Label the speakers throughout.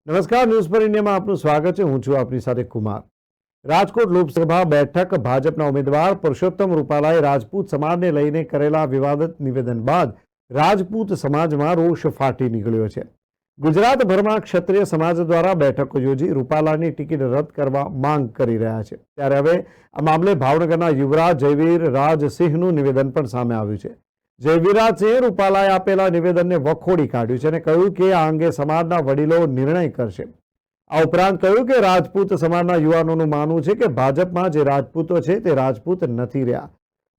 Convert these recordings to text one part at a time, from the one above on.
Speaker 1: નમસ્કાર, ન્યૂઝ પર ઇન્ડિયામાં આપનું સ્વાગત છે. હું છું આપની સાથે કુમાર. રાજકોટ લોકસભા બેઠક ભાજપના ઉમેદવાર પુરુષોત્તમ રૂપાલાએ રાજપૂત સમાજને લઈને કરેલા વિવાદિત નિવેદન બાદ રાજપૂત સમાજમાં રોષ ફાટી નીકળ્યો છે. ગુજરાતભરમાં ક્ષત્રિય સમાજ દ્વારા બેઠકો યોજી રૂપાલાની ટિકિટ રદ કરવા માંગ કરી રહ્યા છે. ત્યારે હવે આ મામલે ભાવનગરના યુવરાજ જયવીર રાજસિંહનું નિવેદન પણ સામે આવ્યું છે. જયવીરાજસિંહે રૂપાલાએ આપેલા નિવેદનને વખોડી કાઢ્યું છે અને કહ્યું કે આ અંગે સમાજના વડીલો નિર્ણય કરશે. આ ઉપરાંત કહ્યું કે રાજપૂત સમાજના યુવાનોનું માનવું છે કે ભાજપમાં જે રાજપૂતો છે તે રાજપૂત નથી રહ્યા,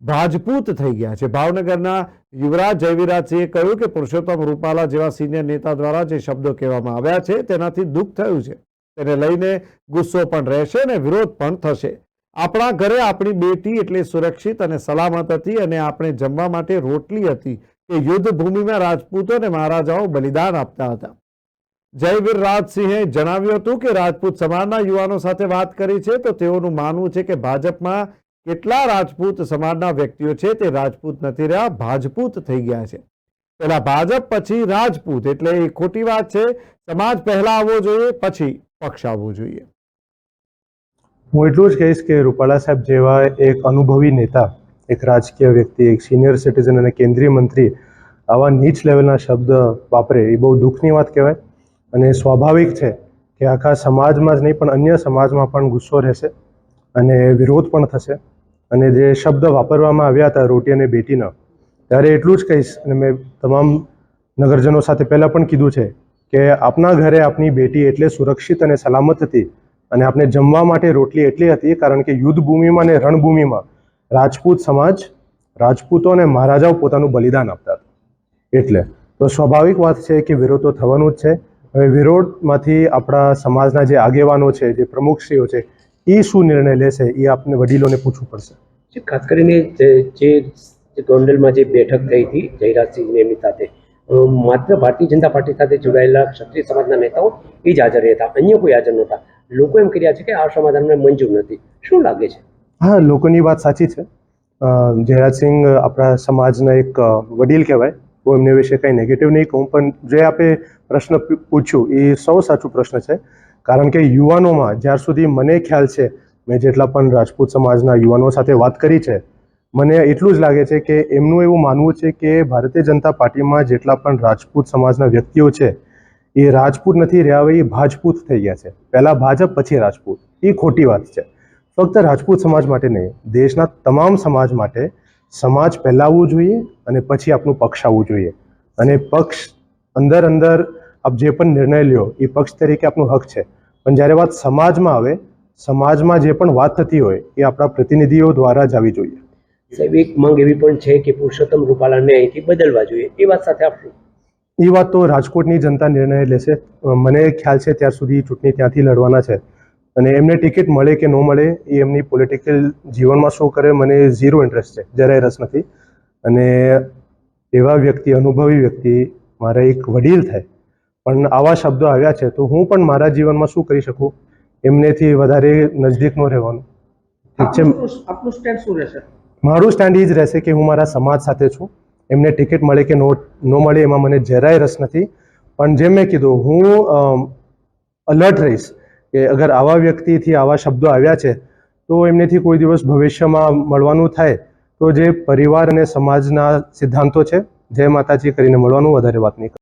Speaker 1: ભાજપૂત થઈ ગયા છે. ભાવનગરના યુવરાજ જયવીરાજસિંહે કહ્યું કે પુરુષોત્તમ રૂપાલા જેવા સિનિયર નેતા દ્વારા જે શબ્દો કહેવામાં આવ્યા છે તેનાથી દુઃખ થયું છે. તેને લઈને ગુસ્સો પણ રહેશે અને વિરોધ પણ થશે. આપણા ઘરે આપણી બેટી એટલે સુરક્ષિત અને સલામત હતી અને આપણે જમવા માટે રોટલી હતી કે યુદ્ધ ભૂમિમાં રાજપૂતો અને મહારાજાઓ બલિદાન આપતા હતા. જયવીર રાજસિંહે જણાવ્યું હતું કે રાજપૂત સમાજના યુવાનો સાથે વાત કરી છે તો તેઓનું માનવું છે કે ભાજપમાં કેટલા રાજપૂત સમાજના વ્યક્તિઓ છે તે રાજપૂત નથી રહ્યા, ભાજપૂત થઈ ગયા છે. પહેલા ભાજપ પછી રાજપૂત એટલે એ ખોટી વાત છે. સમાજ પહેલા આવવો જોઈએ, પછી પક્ષ આવવો જોઈએ.
Speaker 2: હું એટલું જ કહીશ કે રૂપાલા સાહેબ જેવા એક અનુભવી નેતા, એક રાજકીય વ્યક્તિ, એક સિનિયર સિટીઝન અને કેન્દ્રીય મંત્રી આવા નીચ લેવલના શબ્દ વાપરે એ બહુ દુઃખની વાત કહેવાય. અને સ્વાભાવિક છે કે આખા સમાજમાં જ નહીં પણ અન્ય સમાજમાં પણ ગુસ્સો રહેશે અને વિરોધ પણ થશે. અને જે શબ્દ વાપરવામાં આવ્યા હતા રોટી અને બેટીના, ત્યારે એટલું જ કહીશ અને મેં તમામ નગરજનો સાથે પહેલાં પણ કીધું છે કે આપના ઘરે આપની બેટી એટલે સુરક્ષિત અને સલામત હતી અને આપણે જમવા માટે રોટલી એટલી હતી કારણ કે યુદ્ધ ભૂમિમાં અને રણભૂમિમાં રાજપૂત સમાજ, રાજપૂતો અને મહારાજાઓ પોતાનું બલિદાન આપતા હતા. એટલે તો સ્વાભાવિક વાત છે કે વિરોધ તો થવાનું જ છે. હવે વિરોધમાંથી આપણા સમાજના જે આગેવાનો છે, જે પ્રમુખશ્રીઓ છે, એ શું નિર્ણય લેશે એ આપણે વડીલોને પૂછવું પડશે.
Speaker 3: ખાસ કરીને જે ગોંડલમાં જે બેઠક થઈ હતી જયરાજસિંહ એમની સાથે માત્ર ભારતીય જનતા પાર્ટી સાથે જોડાયેલા ક્ષત્રિય સમાજના નેતાઓ એ જ હાજર હતા, અન્ય કોઈ હાજર નહોતા. લોકો એમ કર્યા છે કે આ સમાધાનને મંજૂર નથી. શું લાગે છે?
Speaker 2: હા, લોકોની વાત સાચી છે. જયરાજસિંહ આપણા સમાજના એક વડીલ કહેવાય. હું એમને વિશે કંઈ નેગેટિવ નહીં કહું, પણ જે આપે પ્રશ્ન પૂછ્યું એ સૌ સાચું પ્રશ્ન છે. કારણ કે યુવાનોમાં જ્યાર સુધી મને ખ્યાલ છે, મેં જેટલા પણ રાજપૂત સમાજના યુવાનો સાથે વાત કરી છે, મને એટલું જ લાગે છે કે એમનું એવું માનવું છે કે ભારતીય જનતા પાર્ટીમાં જેટલા પણ રાજપૂત સમાજના વ્યક્તિઓ છે એ રાજપૂત નથી રહ્યા, એ ભાજપૂત થઈ ગયા છે. પહેલાં ભાજપ પછી રાજપૂત. એ ખોટી વાત છે. ફક્ત રાજપૂત સમાજ માટે નહીં, દેશના તમામ સમાજ માટે સમાજ પહેલાં આવવું જોઈએ અને પછી આપનું પક્ષ આવવું જોઈએ. અને પક્ષ અંદર આપ જે પણ નિર્ણય લ્યો એ પક્ષ તરીકે આપનું હક છે, પણ જ્યારે વાત સમાજમાં આવે, સમાજમાં જે પણ વાત થતી હોય એ આપણા પ્રતિનિધિઓ દ્વારા જ આવી જોઈએ.
Speaker 3: સાહેબ, એક માંગ એવી પણ છે કે પુરુષોત્તમ રૂપાલાને અહીંથી બદલવા જોઈએ. એ વાત સાથે આપશું.
Speaker 2: એ વાત તો રાજકોટની જનતા નિર્ણય લેશે. મને ખ્યાલ છે ત્યાર સુધી ચૂંટણી ત્યાંથી લડવાના છે અને એમને ટિકિટ મળે કે ન મળે એ એમની પોલિટિકલ જીવનમાં શું કરે મને ઝીરો ઇન્ટરેસ્ટ છે, જરાય રસ નથી. અને એવા વ્યક્તિ, અનુભવી વ્યક્તિ, મારા એક વડીલ થાય પણ આવા શબ્દો આવ્યા છે તો હું પણ મારા જીવનમાં શું કરી શકું, એમનેથી વધારે નજદીક ન રહેવાનું. ઠીક છે,
Speaker 3: આપનું સ્ટેન્ડ શું રહેશે?
Speaker 2: મારું સ્ટેન્ડ એ જ રહેશે કે હું મારા સમાજ સાથે છું. એમને ટિકિટ મળે કે ન મળે એમાં મને જરાય રસ નથી. પણ જેમ મેં કીધું, હું અલર્ટ રહીશ કે અગર આવા વ્યક્તિથી આવા શબ્દો આવ્યા છે તો એમનેથી કોઈ દિવસ ભવિષ્યમાં મળવાનું થાય તો જે પરિવાર અને સમાજના સિદ્ધાંતો છે, જય માતાજી કરીને મળવાનું, વધારે વાત નહીં.